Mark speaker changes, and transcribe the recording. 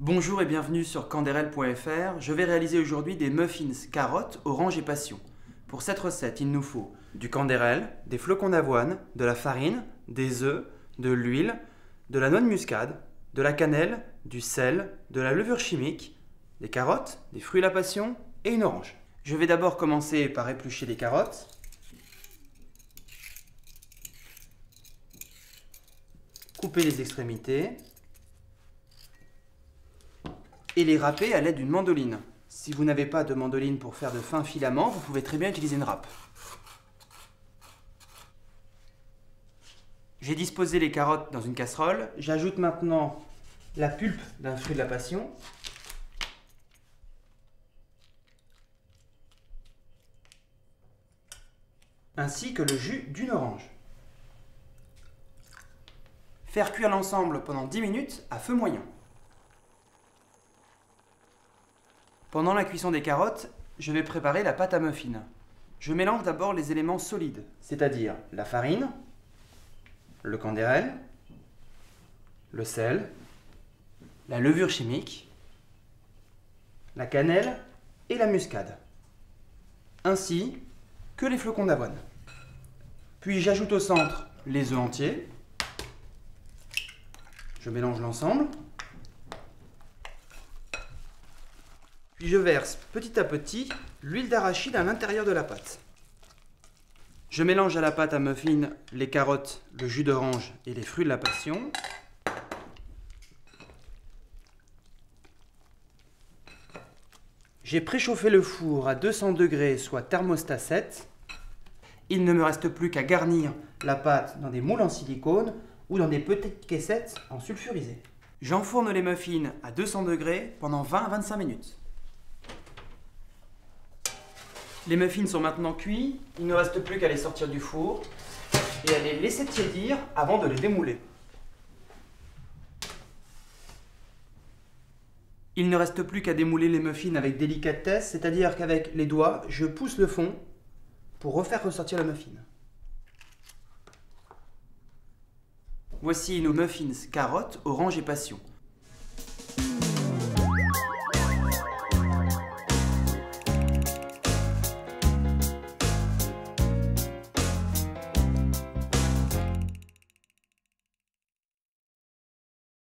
Speaker 1: Bonjour et bienvenue sur canderel.fr. Je vais réaliser aujourd'hui des muffins carottes, orange et passion. Pour cette recette, il nous faut du canderel, des flocons d'avoine, de la farine, des œufs, de l'huile, de la noix de muscade, de la cannelle, du sel, de la levure chimique, des carottes, des fruits à la passion et une orange. Je vais d'abord commencer par éplucher les carottes. Couper les extrémités et les râper à l'aide d'une mandoline. Si vous n'avez pas de mandoline pour faire de fins filaments, vous pouvez très bien utiliser une râpe. J'ai disposé les carottes dans une casserole. J'ajoute maintenant la pulpe d'un fruit de la passion, ainsi que le jus d'une orange. Faire cuire l'ensemble pendant 10 minutes à feu moyen. Pendant la cuisson des carottes, je vais préparer la pâte à muffins. Je mélange d'abord les éléments solides, c'est-à-dire la farine, le canderel, le sel, la levure chimique, la cannelle et la muscade, ainsi que les flocons d'avoine. Puis j'ajoute au centre les œufs entiers. Je mélange l'ensemble. Puis je verse petit à petit l'huile d'arachide à l'intérieur de la pâte. Je mélange à la pâte à muffins les carottes, le jus d'orange et les fruits de la passion. J'ai préchauffé le four à 200 degrés, soit thermostat 7. Il ne me reste plus qu'à garnir la pâte dans des moules en silicone ou dans des petites caissettes en sulfurisé. J'enfourne les muffins à 200 degrés pendant 20 à 25 minutes. Les muffins sont maintenant cuits, il ne reste plus qu'à les sortir du four et à les laisser tiédir avant de les démouler. Il ne reste plus qu'à démouler les muffins avec délicatesse, c'est-à-dire qu'avec les doigts, je pousse le fond pour refaire ressortir le muffin. Voici nos muffins carottes, orange et passion.